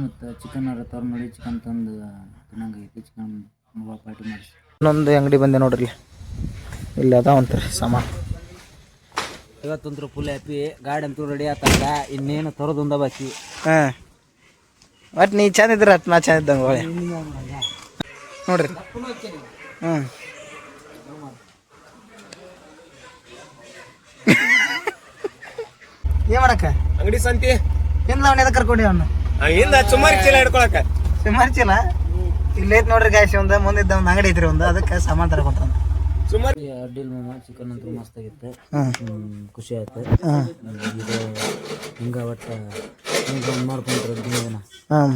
ಮತ್ತು ಚಿಕನ್ ತವ್ರು ನೋಡಿ ಚಿಕನ್ ತಂದು ತಿನ್ನಂಗೈತಿ. ಚಿಕನ್ ಪಾರ್ಟಿ ಮಾಡಿಸಿ ಇನ್ನೊಂದು ಅಂಗಡಿ ಬಂದೆ ನೋಡ್ರಿ, ಇಲ್ಲಿ ಅದ ಅಂತಾರೆ ಸಾಮಾನು. ಇವತ್ತಂತೂ ಫುಲ್ ಹ್ಯಾಪಿ. ಗಾಡಿ ಅಂತೂ ರೆಡಿ ಆತಂದ, ಇನ್ನೇನು ತರೋದೊಂದ ಬಾಕಿ. ಹಾಂ, ಬಟ್ ನೀ ಚಂದ ಇದ್ರೆ ನಾ ಚಂದ ಇದ್ದಂಗೆ ಒಳ್ಳೆ ನೋಡ್ರಿ. ಹ್ಞೂ ಏನ್ ಮಾಡಕ್ಕ ಅಂಗಡಿ ಸಂತಿ ಹಿಂದ ಅವನ ಎದಕ್ಕೆ ಕರ್ಕೊಂಡಿ ಅವನ್ನ ಹಿಂದ ಸುಮಾರು ಚೀಲ ಹಿಡ್ಕೊಳಕ. ಸುಮಾರು ಚೀಲ ಇಲ್ಲೇ ಐತಿ ನೋಡ್ರಿ ಗಾಯ್ಸಿ. ಒಂದು ಮುಂದಿದ್ದ ಒಂದು ಅಂಗಡಿ ಐತ್ರಿ ಒಂದು, ಅದಕ್ಕೆ ಸಾಮಾನು ತರಕೊಂತ ಸುಮಾರು ಅಡ್ಡಿಲ್ ಮಾಮ. ಚಿಕನ್ ಅಂತೂ ಮಸ್ತ್ ಆಗಿತ್ತು, ಖುಷಿ ಆಯ್ತು. ಇದು ಹಿಂಗ ಒಟ್ಟು ಮಾಡ್ಕೊಂಡ್ರೆ ದಿನ. ಹಾಂ,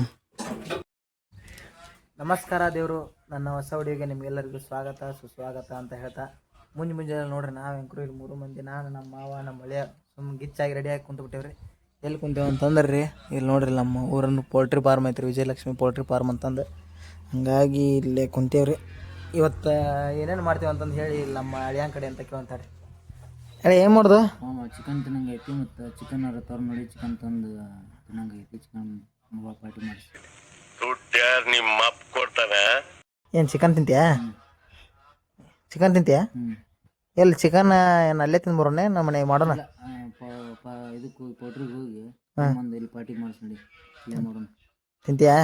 ನಮಸ್ಕಾರ ದೇವರು. ನನ್ನ ಹೊಸ ವಿಡಿಯೋಗೆ ನಿಮ್ಗೆಲ್ಲರಿಗೂ ಸ್ವಾಗತ ಸುಸ್ವಾಗತ ಅಂತ ಹೇಳ್ತಾ, ಮುಂಜಾನೆ ನೋಡ್ರಿ ನಾವು ಹೆಂಗ್ರು ಇಲ್ಲಿ 3 ಮಂದಿ, ನಾನು ನಮ್ಮ ಮಾವ ನಮ್ಮ ಮಳೆಯ ಗಿಚ್ಚಾಗಿ ರೆಡಿಯಾಗಿ ಕುಂತ್ಬಿಟ್ಟೇವ್ರಿ. ಎಲ್ಲಿ ಕುಂತೇವೆ ಅಂತಂದ್ರೆ ರೀ, ಇಲ್ಲಿ ನೋಡ್ರಿ ನಮ್ಮ ಊರನ್ನು ಪೋಲ್ಟ್ರಿ ಫಾರ್ಮ್ ಐತ್ರಿ, ವಿಜಯಲಕ್ಷ್ಮಿ ಪೋಲ್ಟ್ರಿ ಫಾರ್ಮ್ ಅಂತಂದು. ಹಂಗಾಗಿ ಇಲ್ಲೇ ಕುಂತೇವ್ರಿ. ಇವತ್ತು ಏನೇನು ಮಾಡ್ತೇವೆ ಅಂತಂದು ಹೇಳಿ ನಮ್ಮ ಅಳಿಯನ್ ಕಡೆ ಅಂತ ಕೇಳ್ತಾರೆ. ಅಳೆ ಏನು ಮಾಡ್ದು ಚಿಕನ್ ತಿನ್ನಂಗೈತಿ, ಮತ್ತು ಚಿಕನ್ ತವ್ರು ನೋಡಿ ಚಿಕನ್ ತಂದು ತಿನ್ನಂಗೈತಿ. ಚಿಕನ್ ಪಾರ್ಟಿ ಮಾಡಿಸಿ ನಿಮ್ಮ ಅಪ್ಪ ಕೊಡ್ತಾನೆ. ಏನು ಚಿಕನ್ ತಿಂತೀಯಾ? ಚಿಕನ್ ತಿಂತೀಯಾ? ಎಲ್ಲಿ ಚಿಕನ್ ಏನು ಅಲ್ಲೇ ತಿಂದ್ಬರೋಣ ನಮ್ಮ ಮನೆಗೆ ಮಾಡೋಣ? ಇದಕ್ಕೆ ಪೌಡ್ರಿಗೆ ಹೋಗಿ ಒಂದು ಇಲ್ಲಿ ಪಾರ್ಟಿ ಮಾಡಿಸಿ ನೋಡಿ ಏನು ಮಾಡೋಣ. ತಿಂತೀಯಾ?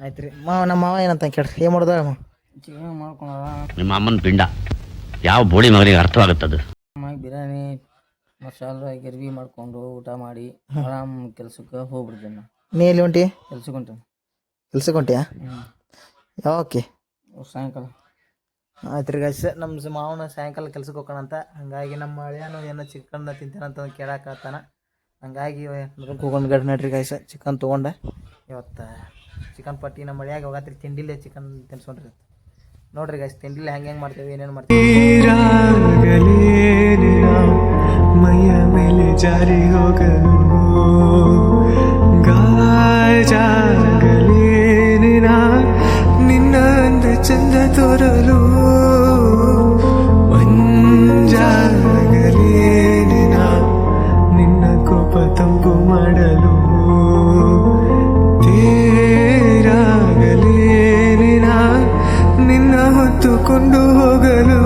ಆಯ್ತು ರೀ ಮಾವ. ನಮ್ಮ ಮಾವ ಏನಂತ ಕೇಳ್ರಿ, ಏನು ಮಾಡೋದು? ಚಿಕನ್ ಮಾಡ್ಕೊಳ ನಿಮ್ಮ ಅಮ್ಮನ ಪಿಂಡ ಯಾವ ಬೋಳಿ ಮಗನಿಗೆ ಅರ್ಥವಾಗುತ್ತದೆ. ಬಿರಿಯಾನಿ ಮಸಾಲ ಗಿರ್ವಿ ಮಾಡ್ಕೊಂಡು ಊಟ ಮಾಡಿ ಆರಾಮ್ ಕೆಲ್ಸಕ್ಕೆ ಹೋಗ್ಬಿಡ್ತೇನೆ. ನೀ ಎಲ್ಲಿ ಹೊಂಟಿ? ಕೆಲ್ಸಕ್ಕೆ ಹೊಂಟಿಯಾ? ಯಾವಕ್ಕೆ? ಸಾಯಂಕಾಲ. ಆಯ್ತು ರೀ ಗಾಯ್ಸ್, ನಮ್ಮ ಮಾವನ ಸಾಯಂಕಾಲ ಕೆಲ್ಸಕ್ಕೆ ಹೋಗೋಣಂತ. ಹಂಗಾಗಿ ನಮ್ಮ ಹಳೆಯನು ಏನೋ ಚಿಕನ್ ತಿಂತೇನಂತ ಕೇಳಾಕತ್ತಾನ. ಹಂಗಾಗಿ ಹೋಗೋಣ ಗಡ್ ನಡ್ರಿ ಗಾಯ್ಸ್. ಚಿಕನ್ ತೊಗೊಂಡೆ ಇವತ್ತು ಚಿಕನ್ ಪಟ್ಟಿ ನಮ್ಮ ಮಳೆಯಾಗ ಹೋಗತ್ರಿ. ತಿಂಡಿಲೇ ಚಿಕನ್ ತಿನ್ಸ್ಕೊಂಡ್ರಿ ನೋಡ್ರಿ ಗಾಯ್ಸ್. ತಿಂಡಿಲೇ ಹೆಂಗೆ ಮಾಡ್ತೇವೆ, ಏನೇನು ಮಾಡ್ತೀವಿ ಮೈಯ ಮೇಲೆ ಜಾರಿ ಹೋಗಲು ಗಾಜಾಗಲೇನಿನ ನಿನ್ನ ಅಂದ ಚಂದ ತೋರಲು ಮಂಜಾಗಲೇನಿನ ನಿನ್ನ ಕೋಪ ತಂಪು ಮಾಡಲು ತೇರಾಗಲೇನಿನ ನಿನ್ನ ಹೊತ್ತುಕೊಂಡು ಹೋಗಲು.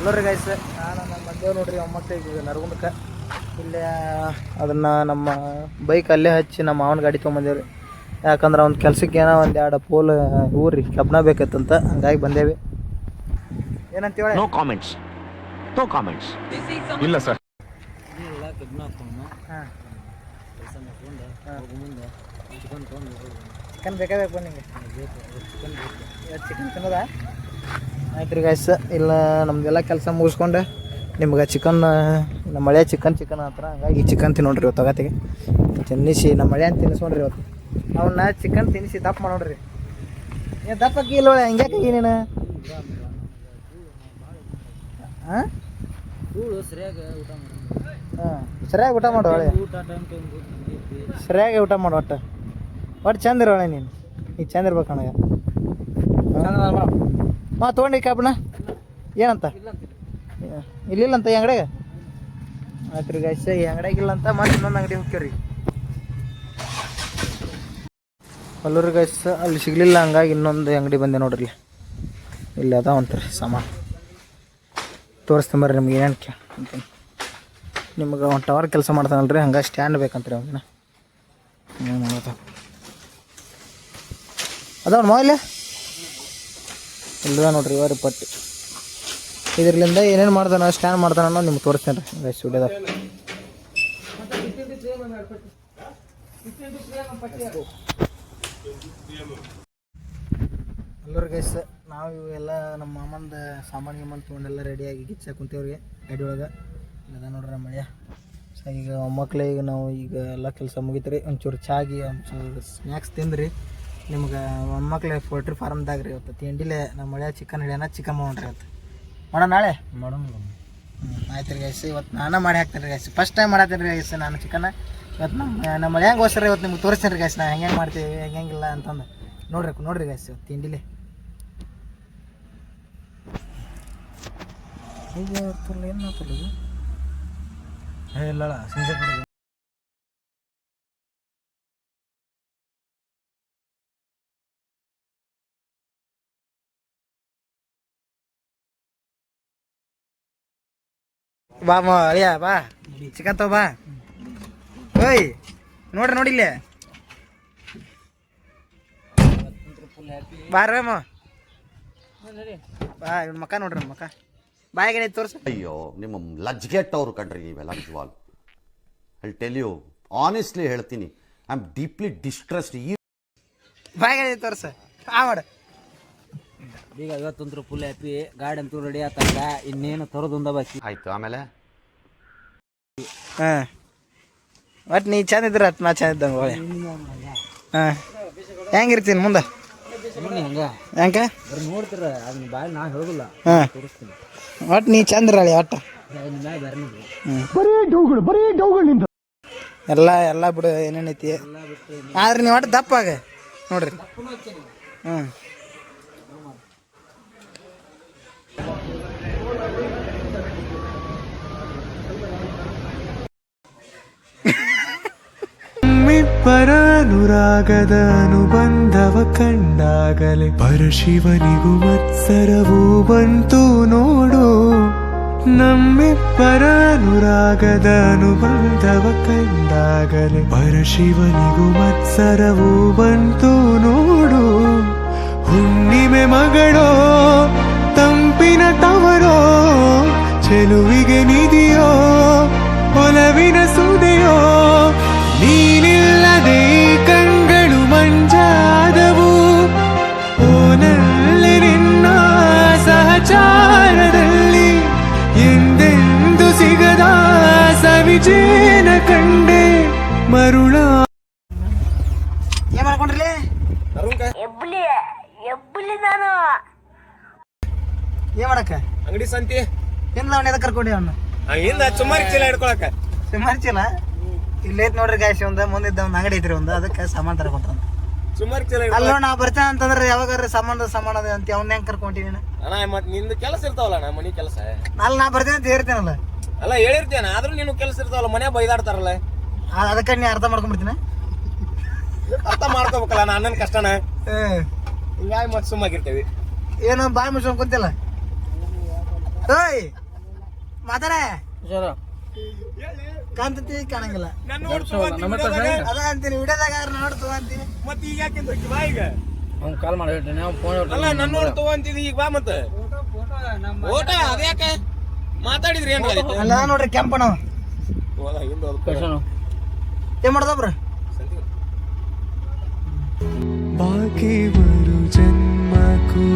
ನೋಡ್ರಿ ಗಾಯ್ಸ್, ನಾನು ನಮ್ಮ ಮದ್ದೇವ್ ನೋಡ್ರಿ ಒಮ್ಮಕ್ಕಳಿಗೆ ನರಗುಂದಕ್ಕೆ. ಇಲ್ಲೇ ಅದನ್ನು ನಮ್ಮ ಬೈಕ್ ಅಲ್ಲೇ ಹಚ್ಚಿ ನಮ್ಮ ಮಾವನ ಗಾಡಿ ತೊಗೊಂಬಂದೇವ್ರಿ. ಯಾಕಂದ್ರೆ ಅವ್ನ ಕೆಲ್ಸಕ್ಕೆ ಏನೋ 1-2 ಪೋಲ್ ಊರಿ ಕಬ್ನ ಬೇಕತ್ತಂತ, ಹಂಗಾಗಿ ಬಂದೇವಿ. ಏನಂತೇಳಿ ನೋ ಕಾಮೆಂಟ್ಸ್, ನೋ ಕಾಮೆಂಟ್ಸ್. ಇಲ್ಲ ಸರ್, ಇಲ್ಲ ಕಬ್ನ ಹಾಕೊಂಡು ಹಾಂ ಕೆಲಸ ಮಾಡ್ಕೊಂಡು ಹೋಗೋ ಮುಂದೆ ಚಿಕನ್ ತೊಗೊಂಡು ಚಿಕನ್ ಬೇಕಾ ಬೇಕು ನಿಮಗೆ? ಚಿಕನ್ ಬೇಕು. ಇವತ್ತು ಚಿಕನ್ ತಿನ್ನೋದಾ? ಆಯ್ತು ರೀ ಗಾಯ್ಸ್, ಇಲ್ಲ ನಮ್ದೆಲ್ಲ ಕೆಲಸ ಮುಗಿಸ್ಕೊಂಡು ನಿಮ್ಗೆ ಚಿಕನ್ ನಮ್ಮ ಮಳೆ ಚಿಕನ್ ಹತ್ರ, ಹಂಗಾಗಿ ಚಿಕನ್ ತಿನ್ನೋಣ್ರಿ ಇವತ್ತು. ತಗತಿಗೆ ತಿನ್ನಿಸಿ ನಮ್ಮ ಮಳೆ ಅಂತ ತಿನ್ನಿಸ್ಕೊಂಡ್ರಿ ಇವತ್ತು. ಅವನ್ನ ಚಿಕನ್ ತಿನ್ನಿಸಿ ದಪ್ಪ ಮಾಡೋಣ್ರಿ. ಏನು ದಪ್ಪಕ್ಕೆ ಇಲ್ಲ ಹಿಂಗ್ಯಾಕೆ ನೀನು? ಹಾಂ, ಸರಿಯಾಗಿ ಊಟ ಮಾಡಿ. ಹಾಂ, ಸರಿಯಾಗಿ ಊಟ ಮಾಡು ಒಳ್ಳೆ. ಊಟ ಟೈಮ್ ಸರಿಯಾಗಿ ಊಟ ಮಾಡು. ಒಟ್ಟು ಚಂದ ಇರೋಳೆ ನೀನು. ಈಗ ಚಂದ ಇರ್ಬೇಕಣ್ಣ. ತೊಗೊಂಡು ಕಬ್ಬಣ ಏನಂತ ಇಲ್ಲಿಲ್ಲಂತ ಈ ಅಂಗಡಿಗೆ? ಆಯ್ತು ರೀ ಗಾಯ್ಸ್, ಈ ಅಂಗಡಿಯಾಗಿಲ್ಲ ಅಂತ ಮತ್ತೆ ಇನ್ನೊಂದು ಅಂಗಡಿ ಹೋಗ್ತೀವ್ರಿ. ಅಲ್ಲೂರಿ ಗಾಯ್ಸ್, ಅಲ್ಲಿ ಸಿಗಲಿಲ್ಲ, ಹಂಗಾಗಿ ಇನ್ನೊಂದು ಅಂಗಡಿ ಬಂದೆ ನೋಡ್ರಿ. ಇಲ್ಲಿ ಅದ ಅಂತಾರೆ ಸಾಮಾನು. ತೋರಿಸ್ತೀನಿ ನಿಮ್ಗೆ ಏನೇನು ಅಂತೀನಿ. ನಿಮ್ಗೆ ಒಂದು ಟವರ್ ಕೆಲಸ ಮಾಡ್ತಾನಲ್ರಿ, ಹಂಗಾಗಿ ಸ್ಟ್ಯಾಂಡ್ ಬೇಕಂತ್ರಿ ಅವನ್ನ. ಅದವ್ನ ಮೊಬೈಲ್ ಇಲ್ಲ ನೋಡ್ರಿ ಇವ್ರಿ ಪಟ್ಟಿ. ಇದರಿಂದ ಏನೇನು ಮಾಡ್ತಾನೆ, ಸ್ಟ್ಯಾಂಡ್ ಮಾಡ್ತಾನೆ ಅನ್ನೋದು ನಿಮ್ಗೆ ತೋರಿಸ್ತೇನೆ ರೀ ಗೈಸ್ ವಿಡಿಯೋದಾಗ. ಅಲ್ಲೂರಿ ಗೈಸ್, ನಾವು ಇವೆಲ್ಲ ನಮ್ಮ ಮಾಮಂದು ಸಾಮಾನು ತೊಗೊಂಡೆಲ್ಲ ರೆಡಿಯಾಗಿ ಗಿಚ್ಚಾಗಿ ಕುಂತೇವ್ರಿಗೆ ಗಾಡಿ ಒಳಗೆ. ಇಲ್ಲ ನೋಡ್ರಿ ನಮ್ಮ ಮಳೆಯ. ಸೊ ಈಗ ಮಕ್ಕಳಿಗೆ ನಾವು ಈಗ ಎಲ್ಲ ಕೆಲಸ ಮುಗಿತ್ರಿ. ಒಂಚೂರು ಚಾಗಿ ಒಂಚೂರು ಸ್ನ್ಯಾಕ್ಸ್ ತಿಂದ್ರಿ. ನಿಮ್ಗೆ ಮೊಮ್ಮಕ್ಳು ಪೋಲ್ಟ್ರಿ ಫಾರ್ಮ್ದಾಗ ರೀ ಇವತ್ತು ತಿಂಡಿಲೇ ನಮ್ಮ ಮಳೆ ಚಿಕನ್ ಹಿಡಿಯೋಣ. ಚಿಕನ್ ಮಾಡೋಣ್ರಿ ಇವತ್ತು. ಮಾಡೋಣ ನಾಳೆ ಮಾಡೋಣ. ಆಯ್ತು ರೀ ಗೈಸ್, ಇವತ್ತು ನಾನು ಮಾಡಿ ಹಾಕ್ತೇನೆ ರೀ ಗೈಸ್. ಫಸ್ಟ್ ಟೈಮ್ ಮಾಡತ್ತೀನಿ ರೀ ಗೈಸ್ ನಾನು ಚಿಕನ್. ಇವತ್ತು ನಮ್ಮ ಮಳೆಯಾಗೋಸ್ಕರ ಇವತ್ತು ನಿಮ್ಗೆ ತೋರಿಸ್ತೇನೆ ರೀ ಗೈಸ್, ನಾವು ಹೆಂಗೆ ಮಾಡ್ತೀವಿ ಹೆಂಗಿಲ್ಲ ಅಂತಂದು. ನೋಡ್ರಿ ಗೈಸ್ ಇವತ್ತು ತಿಂಡಿಲೇ ಈಗ ಏನು ಮಾತಲ್ಲ ಇಲ್ಲ ಸಂಜೆ ಬಾ ಅಳಿಯ ಬಾ ಚಿಕನ್ ತಗೋ ಬಾ ಓಯ್ ನೋಡ್ರಿ ನೋಡಿಲ್ಲೇ ಬಾರಮ್ಮ ಬಾ ಇವ್ನ ಮಕ್ಕ ನೋಡ್ರಿ ನಮ್ಮ ಮಕ್ಕ ಬಾಯಾಗ ತೋರ್ಸ. ಅಯ್ಯೋ ನಿಮ್ಮ ಲಜ್ಗೆಟ್ಟವ್ರು ಕಣ್ರಿ ನೀವೆಲ್ಲ ನಿಜವಾಗ್. ಐ ಟೆಲ್ ಯು ಆನೆಸ್ಟ್ಲಿ ಹೇಳ್ತೀನಿ, ಐ ಆಮ್ ಡೀಪ್ಲಿ ಡಿಸ್ಟ್ರೆಸ್ಡ್. ಈ ಬಾಯಾಗ ತೋರ್ಸ ಮಾಡ ಈಗ ಇವತ್ತಂತೂ ಫುಲ್ ಹ್ಯಾಪಿ. ಗಾಡಿ ಅಂತೂ ರೆಡಿ ಆತಂಗ, ಇನ್ನೇನು ತರೋದೊಂದ ಬಾಕಿ. ಆಯ್ತು ಆಮೇಲೆ ಹಾಂ ಒಟ್ಟು ನೀ ಚಂದ ಇದ್ರ ನಾ ಚಂದ ಇದ್ದಂಗೆ ಒಳ್ಳೆ. ಹಾಂ ಹೆಂಗಿರ್ತೀನಿ ಮುಂದೆ ಹಂಗ ಯಾಕೆ ಬರೀ ನೋಡ್ತೀರ ಅದನ್ನ ಬಾಯಿ ನಾ ಹೇಳೋದಿಲ್ಲ, ಹಾಂ ತೋರಿಸ್ತೀನಿ. ಒಟ್ಟು ನೀ ಚಂದ್ರ ಅಳಿ ಒಟ್ಟು ಎಲ್ಲ ಬಿಡು ಏನೇನೈತಿ. ಆದ್ರೆ ನೀವು ಒಟ್ಟು ದಪ್ಪಾಗ ನೋಡ್ರಿ. ಹ್ಞೂ ನಮ್ಮಿಬ್ಬರ ಅನುರಾಗದ ಅನುಬಂಧವ ಕಂಡಾಗಲೇ ಪರಶಿವನಿಗೂ ಮತ್ಸರವೂ ಬಂತು ನೋಡು. ನಮ್ಮಿಬ್ಬರ ಅನುರಾಗದ ಅನುಬಂಧವ ಕಂಡಾಗಲೇ ಪರಶಿವನಿಗೂ ಮತ್ಸರವೂ ಬಂತು ನೋಡು. ಹುಣ್ಣಿಮೆ ಮಗಳೋ ತಂಪಿನ ತವರೋ ಚೆಲುವಿಗೆ ನಿಧಿಯೋ ಒಲವಿನ ಸುದೆಯೋ ನೀನಿಲ್ಲದೆ ಕಣ್ಗಳು ಮಂಜಾದವು. ಓನಲ್ಲಿ ನಿನ್ನ ಸಹಚಾರದಲ್ಲಿ ಎಂದೆಂದು ಸಿಗದ ಸವಿಜೇನ ಕಂಡೆ ಮರುಳ. ಏನ್ ಮಾಡ್ಕೊಂಡ್ರಿ ಏನ್ ಮಾಡಕ್ಕ ಅಂಗಡಿ ಸಂತಿ ಏನ್ ಅವನ ಎದಕ್ಕೆ ಕರ್ಕೊಂಡಿ ಅವನ್ನ ಹಿಂದ ಸುಮಾರು ಚೀಲ ಹಿಡ್ಕೊಳಕ. ಸುಮಾರ್ಚಿಲ್ಲ ಇಲ್ಲೇ ನೋಡ್ರಿ ಗಾಯಸಿ ಒಂದ ಮುಂದಿದ್ದ ಒಂದು ಅಂಗಡಿ ಐತ್ರಿ ಒಂದು, ಅದಕ್ಕೆ ಸಾಮಾನು ತರಕೊಂತ ಸುಮಾರು ಚೀಲ ಅಲ್ಲೋ ನಾ ಬರ್ತೇನೆ ಅಂತಂದ್ರೆ ಯಾವಾಗಾರ ಸಾಮಾನು ಅದ ಅಂತ ಅವ್ನ ಹೆಂಗ್ ಕರ್ಕೊಂಡಿ ನೀನು? ಅಣ್ಣ ಮತ್ ನಿಂದು ಕೆಲಸ ಇರ್ತಾವಲ್ಲ ಅಣ್ಣ, ಮನಿ ಕೆಲಸ. ಅಲ್ಲಿ ನಾ ಬರ್ತೇನೆ ಅಂತ ಹೇಳ್ತೇನಲ್ಲ. ಅಲ್ಲ ಹೇಳಿರ್ತೇನೆ, ಆದ್ರೂ ನೀನು ಕೆಲಸ ಇರ್ತಾವಲ್ಲ, ಮನೆ ಬೈದಾಡ್ತಾರಲ್ಲ. ಅದಕ್ಕೆ ನೀ ಅರ್ಥ ಮಾಡ್ಕೊಂಡ್ಬಿಡ್ತೀನಿ. ಅರ್ಥ ಮಾಡ್ಕೋಬೇಕಲ್ಲ ನಾ ಅಣ್ಣನ ಕಷ್ಟನ. ಹಿಂಗಾಗಿ ಮತ್ತೆ ಸುಮ್ಮಾಗಿರ್ತೇವಿ. ಏನು ಬಾಯಿ ಮುಚ್ಕೊಂಡ್ ಕುಂತಿಲ್ಲ ಓಯ್ ಮಾತಾಡ ಕಾಣ್ತತಿ ಕಾಣಂಗಿಲ್ಲ ಅದ ಅಂತೀನಿ ವಿಡಿಯೋದಾಗ ನೋಡ್ತು ಅಂತೀನಿ. ಮತ್ತೆ ಈಗ ಯಾಕೆ ಬಾಯಿಗ ಅವ್ನು ಕಾಲ್ ಮಾಡಿ ಫೋನ್ ಅಲ್ಲ ನನ್ನ ತಗೊಂತಿದ್ ಈಗ ಬಾ ಮತ್ತೆ ಓಟ ಅದ್ಯಾಕೆ ಮಾತಾಡಿದ್ರಿ ಏನ್ ಅಲ್ಲ ನೋಡ್ರಿ ಕೆಂಪಣ ಏನ್ ಮಾಡ್ದಬ್ರ ಬಾಕಿ ಬರು ಜನ್ಮಕ್ಕೂ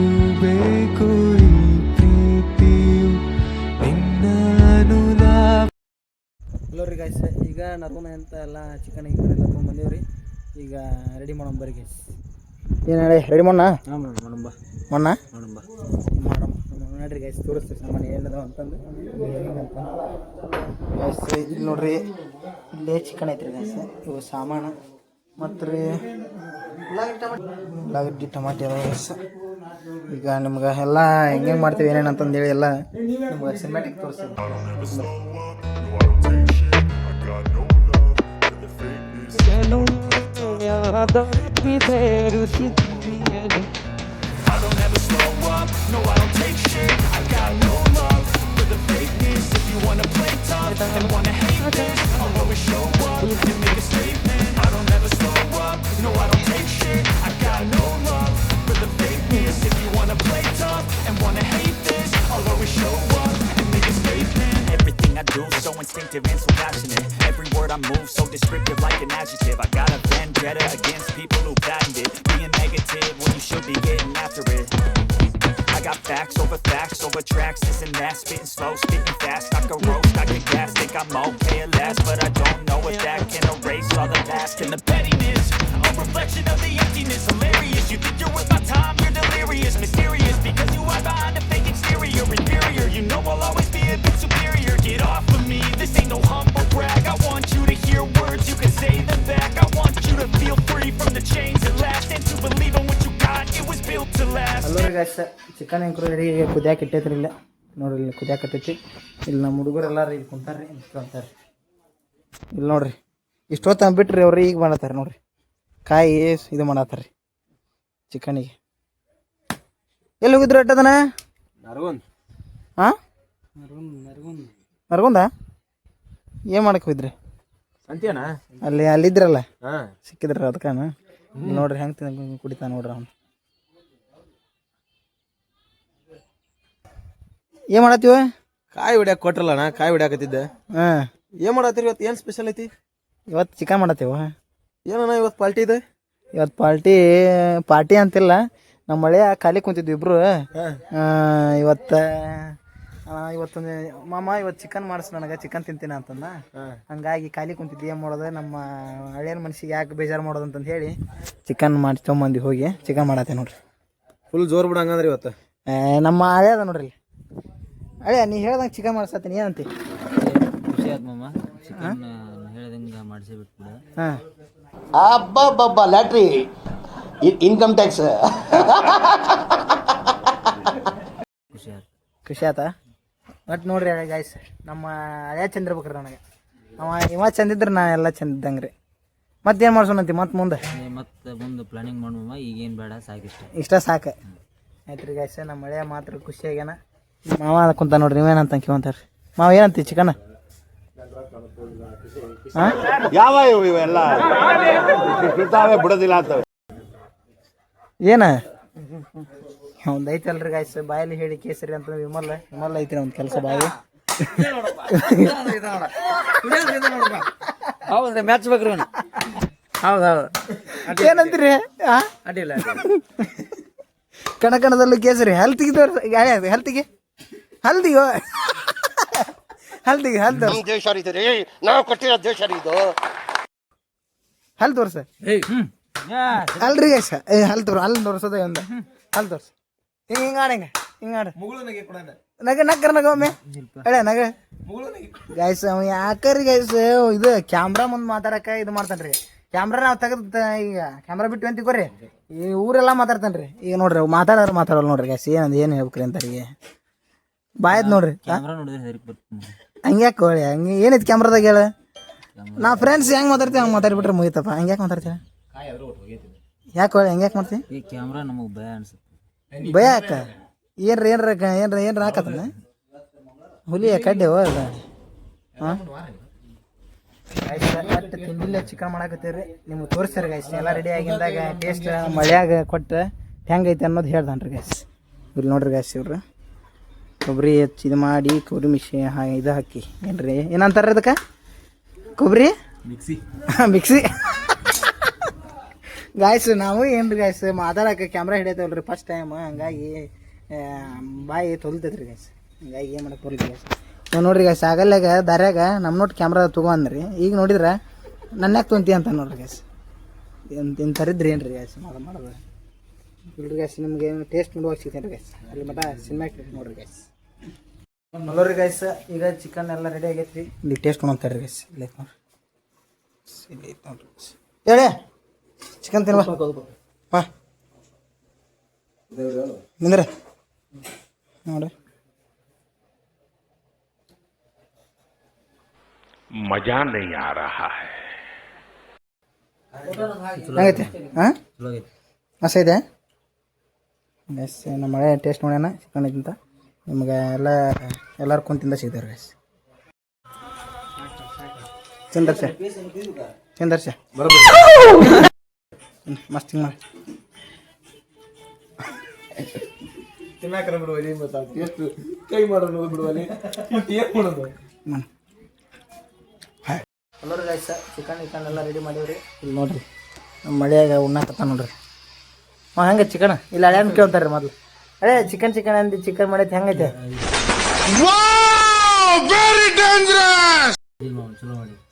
ಬೇಕು ಈ ಪ್ರೀತಿಯು ನಿನ್ನ ಅನುಲಾಪ. ಹಲೋ ರೀ ಗಾಯ್ಸ್, ಈಗ ನರ್ವನ ಅಂತ ಎಲ್ಲ ಚಿಕನ್ ಗಿಕನ್ ಎಲ್ಲ ತೊಗೊಂಡ್ಬಂದೀವ್ರಿ. ಈಗ ರೆಡಿ ಮಾಡೋಣ ಬರ್ರಿ ಗೈಸ್. ಏನು ಹೇಳಿ ರೆಡಿ ಮಾಡೋಣ? ಹಾಂ ಮಾಡೋಣ ಮಾಡೋಣ ಮಾಡೋಣ ನೋಡ್ರಿ ಗೈಸ್, ತೋರಿಸ್ತೀವಿ ಸಾಮಾನು ಏನದಾವ ಅಂತಂದು ಗೈಸ್. ಇಲ್ಲಿ ನೋಡ್ರಿ ಇಲ್ಲೇ ಚಿಕನ್ ಐತ್ರಿ ಗೈಸ್. ಇವು ಸಾಮಾನು ಮತ್ತು ರೀ ಉಳ್ಳಾಗಡ್ಡಿ ಟಮಾಟಿ ಅದಾವ ಗೈಸ್. ಈಗ ನಿಮ್ಗೆ ಎಲ್ಲ ಹೆಂಗೆ ಮಾಡ್ತೀವಿ ಏನೇನು ಅಂತಂದೇಳಿ ಎಲ್ಲ ನಿಮ್ಗೆ ಸಿನಿಮ್ಯಾಟಿಕ್ ತೋರಿಸ್ತೀವಿ. Everything I do so instinctive and so passionate. Every word I move so descriptive like an adjective. I got a vendetta against people who patent it. Being negative when you should be getting after it. I got facts over tracks, this and that. Spitting slow, spitting fast, I can roast, I can gas. Think I'm okay at last, but I don't know if that can erase all the past. And the pettiness, a reflection of the emptiness. Hilarious, you think you're worth my time, you're delirious. Mysterious, because you are behind a fake exterior. Inferior, you know I'll always be a bit superior. Get off of me, this ain't no humble brag. I want you to hear words, you can say them back. I want you to feel free from the chains at last, and to believe in what you got, it was built to last. Hello ರೀ guys, chicken ಹೆಂಗೆ ready ಕುದಿಯಾಕೆ ಇಟ್ಟೈತ್ರಿ ಇಲ್ಲ ನೋಡ್ರಿ. ಇಲ್ಲಿ ಕುದಿಯಾಕೆ ಇಟ್ಟೈತಿ. ಇಲ್ಲಿ ನಮ್ಮ ಹುಡುಗರು ಎಲ್ಲಾರು ಇಲ್ಲಿ ಕುಂತಾರ್ರಿ ಅಂತಾರೆ. ಇಲ್ಲಿ ನೋಡ್ರಿ ಇಷ್ಟೊತ್ತ ಬಿಟ್ರಿ ಅವ್ರು ಈಗ ಮಾಡತ್ತಾರೆ ನೋಡ್ರಿ. ಕಾಯಿ ಇದು ಮಾಡತ್ತಾರ ರೀ ಚಿಕನಿಗೆ. ಎಲ್ಲಿ ಹೋಗಿದ್ರು ಅಟ್ಟದನ? ನರಗುನ್. ಹಾಂ ನರ್ಗೊಂದ ಏನು ಮಾಡಕ್ಕೆ ಹೋಯ್ದ್ರಿ ಅಂತೀಯಣ್ಣ? ಅಲ್ಲಿದ್ರಲ್ಲ ಹಾಂ, ಸಿಕ್ಕಿದ್ರ ಅದಕ್ಕನ ನೋಡ್ರಿ ಹೆಂಗೆ ಕುಡಿತಾ ನೋಡ್ರಿ ಅವ್ನು. ಏನು ಮಾಡತ್ತೀವ? ಕಾಯಿ ಹೊಡ್ಯಾಕ ಕೊಟ್ರಲ್ಲಣ್ಣ, ಕಾಯಿ ಹೊಡ್ಯಾಕತ್ತಿದ್ದೆ. ಹಾಂ, ಏನು ಮಾಡತ್ತೀರಿ ಇವತ್ತು? ಏನು ಸ್ಪೆಷಲ್ ಐತಿ? ಇವತ್ತು ಚಿಕನ್ ಮಾಡತ್ತೀವ. ಏನಣ್ಣ ಇವತ್ತು ಪಾರ್ಟಿ ಇದೆ? ಇವತ್ತು ಪಾರ್ಟಿ ಅಂತಿಲ್ಲ, ನಮ್ಮ ಮಳೆ ಖಾಲಿ ಕುಂತಿದ್ವಿ ಇಬ್ರು. ಇವತ್ತೊಂದು ಮಾಮ ಇವತ್ತು ಚಿಕನ್ ಮಾಡಿಸ್ ನನಗೆ, ಚಿಕನ್ ತಿಂತೀನಿ ಅಂತಂದ. ಹಂಗಾಗಿ ಖಾಲಿ ಕುಂತಿದ್ವಿ. ಏನು ಮಾಡೋದು, ನಮ್ಮ ಹಳೆಯ ಮನ್ಸಿಗೆ ಯಾಕೆ ಬೇಜಾರು ಮಾಡೋದು ಅಂತಂದು ಹೇಳಿ ಚಿಕನ್ ಮಾಡಿ ತೊಗೊಂಬಂದು ಹೋಗಿ ಚಿಕನ್ ಮಾಡತ್ತೆ ನೋಡ್ರಿ. ಫುಲ್ ಜೋರು ಬಿಡ ಹಂಗಂದ್ರೆ ಇವತ್ತು. ನಮ್ಮ ಹಳೆ ಅದ ನೋಡ್ರಿ ಹಳೆ, ನೀ ಹೇಳ್ದಂಗೆ ಚಿಕನ್ ಮಾಡಿಸತ್ತೀನಿ ಏನಂತಿ? ಖುಷಿ ಆಯ್ತು ಮಾಮ, ಚಿಕನ್ ಹೇಳ್ದಂಗೆ ಮಾಡಿಸಿ ಬಿಟ್ಬಿಡು. ಹಾಂ, ಅಬ್ಬಬ್ಬಬ್ಬ ಲ್ಯಾಟ್ರಿ ಇನ್ಕಮ್ ಟ್ಯಾಕ್ಸ್ ಖುಷಿ ಆಯ್ತು. ಖುಷಿ ಆಯ್ತಾ? ಬಟ್ ನೋಡ್ರಿ ಗಾಯ್ಸ್, ನಮ್ಮ ಹಳೆ ಚಂದ ಇರ್ಬೇಕ್ರಿ ನನಗೆ. ಇವ ಚಂದಿದ್ರೆ ನಾ ಎಲ್ಲ ಚಂದ ಇದ್ದಂಗೆ ರೀ. ಮತ್ತೇನು ಮಾಡ್ಸೋಣಂತಿ ಮುಂದೆ? ಮತ್ತೆ ಮುಂದೆ ಪ್ಲಾನಿಂಗ್ ಮಾಡುವ, ಈಗೇನು ಬೇಡ, ಸಾಕಿಷ್ಟ. ಇಷ್ಟ ಸಾಕು ಆಯ್ತು ರೀ ಗಾಯ್ಸ್. ನಮ್ಮ ಮಳೆ ಮಾತ್ರ ಖುಷಿಯಾಗ್ಯಾನ. ಮಾವ ಕುಂತ ನೋಡ್ರಿ, ನೀವೇನಂತ ಕೇಳ್ತಾರ್ರಿ. ಮಾವ ಏನಂತಿ ಚಿಕನ್? ಹಾಂ, ಯಾವ ಇವೆಲ್ಲ ಬಿಡೋದಿಲ್ಲ ಅಂತ ಏನ ಒಂದು ಐತಲ್ರಿ ಗಾಯ್ಸ್, ಬಾಯಲ್ಲಿ ಹೇಳಿ ಕೇಸರಿ ಅಂತ ವಿಮಲ್ ಐತ್ರಿ ಒಂದು ಕೆಲಸ ಬಾಯಿ. ಹೌದ್ರಿ, ಮ್ಯಾಚ್ ಬೇಕ್ರಿ. ಹೌದೌದು, ಏನಂತೀರಿ? ಅಡ್ಡಿಲ್ಲ, ಕಣಕಣದಲ್ಲೂ ಕೇಸರಿ. ಹಲ್ತಿಗೆ ಹಲ್ತಿಗೆ ದೇಶ ರೀ, ನಾವು ಕೊಟ್ಟಿರೋ ದೇಶ ಇದು. ಹಲ್ ತೋರ್ಸ ಅಲ್ರಿ ಗೈಸ್, ಹಲ್ ತೋರ್ಸೋದೇ ಒಂದು ಹಲ್ ತೋರ್ಸ. ಹಿಂಗಾಡ ನಗ ಒಮ್ಮೆ ಹೇಳ ನಗ ಗೈಸ್. ಅವ ಯಾಕರಿ ಗೈಸ್ ಇದು ಕ್ಯಾಮ್ರಾ ಮುಂದೆ ಮಾತಾಡಕ ಇದು ಮಾಡ್ತಾನ್ರಿ. ಕ್ಯಾಮ್ರಾ ನಾವು ತೆಗೆದು ಈಗ ಕ್ಯಾಮ್ರಾ ಬಿಟ್ಟು ಅಂತಿಕೋರಿ, ಈ ಊರೆಲ್ಲ ಮಾತಾಡ್ತಾನ್ರಿ. ಈಗ ನೋಡ್ರಿ ಮಾತಾಡೋಲ್ಲ ನೋಡ್ರಿ ಗೈಸ್. ಏನು ಹೇಳ್ಬೇಕ್ರಿ ಅಂತಾರಿಗೆ ಬಾಯ್ದು ನೋಡ್ರಿ. ಕ್ಯಾಮ್ರಾ ನೋಡಿದ್ರೆ ಸರಿ ಬರ್ತೀನಿ. ಹಂಗ್ಯಾಕೆ ಕೋಳಿ ಹಂಗೆ ಏನೈತಿ ಕ್ಯಾಮ್ರಾದಾಗ ಹೇಳ? ನಾ ಫ್ರೆಂಡ್ಸ್ ಹೆಂಗೆ ಮಾತಾಡ್ತೀವಿ ಹಂಗೆ ಮಾತಾಡ್ಬಿಟ್ರೆ ಮುಗಿತಪ್ಪ. ಹಂಗ್ಯಾಕೆ ಮಾತಾಡ್ತೀವಿ? ಯಾಕೆ ಕೋಳಿ ಹಂಗ್ಯಾಕೆ ಮಾಡ್ತೀವಿ? ಈ ಕ್ಯಾಮ್ರಾ ನಮಗೆ ಭಯ ಅನ್ಸುತ್ತೆ. ಭಯ ಯಾಕ? ಏನ್ರ ಹಾಕತ್ತನ ಹುಲಿಯ ಕಡ್ಡೆ ಹೋದ. ಹಾಂ, ತಿಂಡಿಲ್ಲ ಚಿಕನ್ ಮಾಡಾಕತ್ತೀವ್ರಿ. ನಿಮ್ಗೆ ತೋರಿಸ್ತಾರೆ ಗೈಸ್. ಎಲ್ಲ ರೆಡಿ ಆಗಿದ್ದಾಗ ಟೇಸ್ಟ್ ಮಳ್ಯಾಗ ಕೊಟ್ಟು ಹೆಂಗೈತೆ ಅನ್ನೋದು ಹೇಳ್ದಾನ್ರಿ ಗೈಸ್. ಇಲ್ಲಿ ನೋಡ್ರಿ ಗೈಸ್, ಇವ್ರು ಕೊಬ್ಬರಿ ಹೆಚ್ಚು ಇದು ಮಾಡಿ ಕೊಬ್ಬರಿ ಮಿಕ್ಸಿ ಇದು ಹಾಕಿ ಏನ್ರಿ ಏನಂತಾರೆ ಅದಕ್ಕೆ? ಕೊಬ್ಬರಿ ಮಿಕ್ಸಿ ಗಾಯ್ಸ್. ನಾವು ಏನ್ರಿ ಗಾಯ್ಸ್ ಮಾತಾಡಕ್ಕೆ ಕ್ಯಾಮ್ರಾ ಹಿಡಿಯತ್ತವಲ್ರಿ ಫಸ್ಟ್ ಟೈಮ್, ಹಂಗಾಗಿ ಬಾಯಿ ತೊಲ್ತೈತ್ರಿ ಗಾಯ್ಸ್. ಹಂಗಾಗಿ ಏನು ಮಾಡಕ್ಕೆ ಬರಲಿ ಗಾಯ್ಸ್. ನಾವು ನೋಡ್ರಿ ಗಾಯ್ಸ್, ಆಗಲ್ಲಾಗ ದಾರ್ಯಾಗ ನಮ್ಮ ನೋಟ್ ಕ್ಯಾಮ್ರಾ ತೊಗೊಂಡ್ರಿ. ಈಗ ನೋಡಿದ್ರೆ ನನ್ನ ಯಾಕೆ ತೊಂತಿ ಅಂತ ನೋಡ್ರಿ ಗಾಯ್ಸ್. ಏನು ತರಿದ್ರಿ ಏನ್ರಿ ಗಾಯ್ಸ್ ಮಾಡೋದು ಇಲ್ರಿ ಗಾಯ್ಸ್. ನಿಮ್ಗೆ ಟೇಸ್ಟ್ ನೋಡುವಾಗ ಸಿಗ್ತೇನೆ ರೀ ಗಾಯ್ಸ್. ಅಲ್ಲಿ ಮಟ ಸಿನಿಮಾ ನೋಡ್ರಿ ಗಾಯ್ಸ್. ನೋಡ್ರಿ ಗಾಯ್ಸ್, ಈಗ ಚಿಕನ್ ಎಲ್ಲ ರೆಡಿ ಆಗೈತ್ರಿ. ಇಲ್ಲಿ ಟೇಸ್ಟ್ ನೋಡ್ತಾರೆ ರೀ ಗಾಯ್ಸ್. ಇಲ್ಲಿ ನೋಡ್ರಿ, ಇಲ್ಲಿ ನೋಡ್ರಿ ಹೇಳಿ ಚಿಕನ್ ತಿನ್ವಾ ಬಾ ನಿಂದ್ರೆ ನೋಡ್ರಿ. ಮಜಾ ನಹೀ ಆ ರಹಾ ಹೈ. ಹೆಂಗೈತೆ? ಹಾಂ, ಚಲೋ ಆಗೈತಿ, ಮಸ್ತ್ ಐತೆ ಗೈಸ್. ನಮ್ಮ ಮಳೆ ಟೇಸ್ಟ್ ನೋಡ್ಯಾನ ಚಿಕನ್ ಐತಿಂತ. ನಿಮ್ಗೆ ಎಲ್ಲರೂ ಕುಂತಿಂದ ಸಿಗ್ತಾರೆ ಗೈಸ್. ಚಂದರ್ಷ ಮಸ್ತ್ ಹಿಂಗೆ ತಿನ್ನಾಕರ ಬಿಡುವಲ್ಲಿ ಮತ್ತೆ ಎಷ್ಟು ಕೈ ಮಾಡೋದು ಬಿಡುವಲ್ಲಿ ಏನು ಮಾಡೋದು? ಎಲ್ಲರೂ ಗೈಸ್ ಚಿಕನ್ ಎಲ್ಲ ರೆಡಿ ಮಾಡೀವ್ರಿ. ಇಲ್ಲಿ ನೋಡ್ರಿ ನಮ್ಮ ಮಳೆಯಾಗ ಉಣ್ಣಾಕತ್ತ ನೋಡ್ರಿ. ಹೆಂಗೆ ಚಿಕನ್ ಇಲ್ಲಿ ಹಳೆಯನ್ ಕೇಳ್ತಾರೆ ರೀ ಮೊದಲು. ಅದೇ ಚಿಕನ್ ಅಂದು ಚಿಕನ್ ಮಾಡೈತೆ ಹೆಂಗೈತೆ?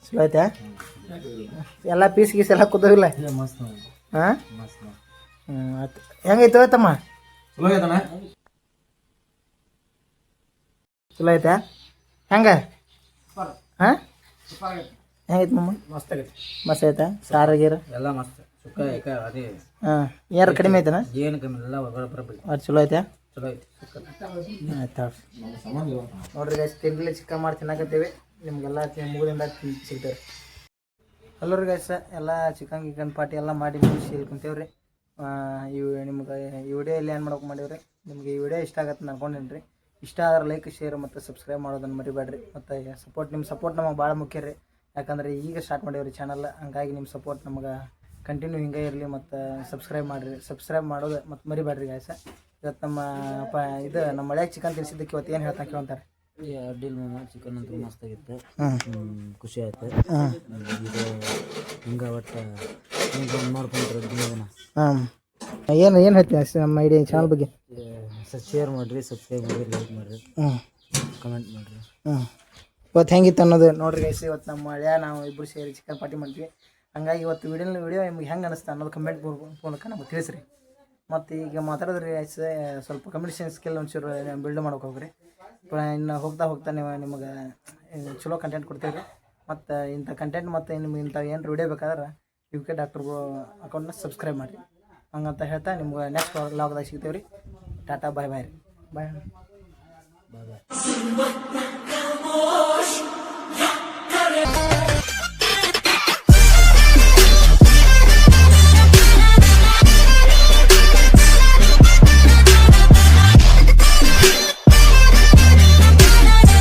ಚಲೋ ಐತೆ. ಎಲ್ಲ ಪೀಸ್ ಗೀಸ್ ಎಲ್ಲ ಕೂದವಿಲ್ಲ? ಹಾಂ, ಆಯ್ತು. ಹೆಂಗೈತೆ ತಮ್ಮ? ಚಲೋ ಐತಣ್ಣ, ಚಲೋ ಐತೆ. ಹೆಂಗೆ? ಹಾಂ, ಹೆಂಗೈತೆ ಮಮ್ಮ? ಮಸ್ತ್ ಆಗೈತಿ, ಮಸ್ತ್ ಐತೆ. ಸಾರು ಗೀರು ಎಲ್ಲ ಮಸ್ತ್. ಸುಕ್ಕ ಅದೇ ಹಾಂ, ಯಾರು ಕಡಿಮೆ ಐತೆನಾ? ಏನು ಕಮ್ಮಿ ಎಲ್ಲ ಬರೋಬ್ಬರಿ ಅದು ಚಲೋ ಐತೆ. ಚಲೋ ಐತಿ. ಆಯ್ತು ನೋಡ್ರಿ ಗೈಸ್, ತಿಂಡಿ ಚಿಕನ್ ಮಾಡಿ ತಿನ್ನಾಕತ್ತೀವಿ. ನಿಮ್ಗೆಲ್ಲ ಮುಗಿದಿಂದ ಸಿಗ್ತೇವೆ. ಎಲ್ಲರೂ ಗೈಸ್ ಎಲ್ಲ ಚಿಕನ್ ಪಾರ್ಟಿ ಎಲ್ಲ ಮಾಡಿ ಮುಗಿಸಿ ಇಲ್ಲಿ ಕುಂತೇವ್ರಿ. ಇವು ನಿಮ್ಗೆ ಈ ವಿಡಿಯೋ ಇಲ್ಲಿ ಏನು ಮಾಡೋಕೆ ಮಾಡೀವ್ರಿ. ನಿಮ್ಗೆ ಈ ವಿಡಿಯೋ ಇಷ್ಟ ಆಗತ್ತೆ ಅನ್ಕೊಂಡೇನಿ ರೀ. ಇಷ್ಟ ಆದ್ರೆ ಲೈಕ್ ಶೇರ್ ಮತ್ತು ಸಬ್ಸ್ಕ್ರೈಬ್ ಮಾಡೋದನ್ನು ಮರಿಬೇಡ್ರಿ. ಮತ್ತು ನಿಮ್ಮ ಸಪೋರ್ಟ್ ನಮಗೆ ಭಾಳ ಮುಖ್ಯ ರೀ. ಯಾಕಂದರೆ ಈಗ ಸ್ಟಾರ್ಟ್ ಮಾಡೀವ್ರಿ ಚಾನಲ್, ಹಂಗಾಗಿ ನಿಮ್ಮ ಸಪೋರ್ಟ್ ನಮಗೆ ಕಂಟಿನ್ಯೂ ಹಿಂಗೆ ಇರಲಿ. ಮತ್ತು ಸಬ್ಸ್ಕ್ರೈಬ್ ಮಾಡೋದು ಮತ್ತು ಮರಿಬೇಡ್ರಿ ಗಾಯ್ಸ. ಇವತ್ತು ನಮ್ಮ ಮಳೆಯಾಗ ಚಿಕನ್ ತಿನ್ಸಿದ್ದಕ್ಕೆ ಇವತ್ತು ಏನು ಹೇಳ್ತಾ ಕೇಳ್ತಾರೆ. ಈ ಅಡ್ಡಿಲ್ ಮಾಮ ಚಿಕನ್ ಅಂತೂ ಮಸ್ತಾಗಿತ್ತು, ಖುಷಿ ಆಯ್ತು. ಇದು ಹಿಂಗೆ ಒಟ್ಟು ಮಾಡ್ಕೊಂಡ್ರೆ ದಿನ ಏನು ಹೇಳ್ತೀನಿ ನಮ್ಮ ಐಡಿಯಾ ಚಾನಲ್ ಬಗ್ಗೆ? ಶೇರ್ ಮಾಡಿರಿ, ಸಬ್ಸ್ಕ್ರೈಬ್ ಮಾಡಿರಿ, ಲೈಕ್ ಮಾಡಿರಿ, ಕಮೆಂಟ್ ಮಾಡಿರಿ. ಇವತ್ತು ಹೆಂಗಿತ್ತು ಅನ್ನೋದು ನೋಡ್ರಿ ಗೈಸ್. ಇವತ್ತು ನಮ್ಮ ಮಳೆಯ ನಾವು ಇಬ್ಬರು ಸೇರಿ ಚಿಕನ್ ಪಾರ್ಟಿ ಮಾಡ್ತೀವಿ. ಹಂಗಾಗಿ ಇವತ್ತು ವಿಡಿಯೋ ನಿಮ್ಗೆ ಹೆಂಗೆ ಅನಿಸ್ತಾ ಅನ್ನೋದು ಕಮೆಂಟ್ ಮೂಲಕ ನಮಗೆ ತಿಳಿಸ್ರಿ. ಮತ್ತು ಈಗ ಮಾತಾಡಿದ್ರಿ ಗೈಸ್, ಸ್ವಲ್ಪ ಕಮ್ಯುನಿಕೇಷನ್ ಸ್ಕಿಲ್ ಒಂಚೂರು ಬಿಲ್ಡ್ ಮಾಡೋಕೆ ಹೋಗ್ರಿ. ಇನ್ನು ಹೋಗ್ತಾ ನಿಮಗೆ ಚಲೋ ಕಂಟೆಂಟ್ ಕೊಡ್ತೀವಿ ರೀ. ಮತ್ತು ಇಂಥ ಕಂಟೆಂಟ್ ಮತ್ತು ನಿಮ್ಗೆ ಇಂಥ ಏನು ವಿಡಿಯೋ ಬೇಕಾದ್ರೆ UK ಡಾಕ್ಟರ್ ಅಕೌಂಟ್ನ ಸಬ್ಸ್ಕ್ರೈಬ್ ಮಾಡಿರಿ. ಹಂಗಂತ ಹೇಳ್ತಾ ನಿಮ್ಗೆ ನೆಕ್ಸ್ಟ್ ಲಾಗ್ದಾಗ ಸಿಗ್ತೀವಿ ರೀ. ಟಾಟಾ ಬಾಯ್ ಬಾಯ್ ರೀ. ಬಾಯ್.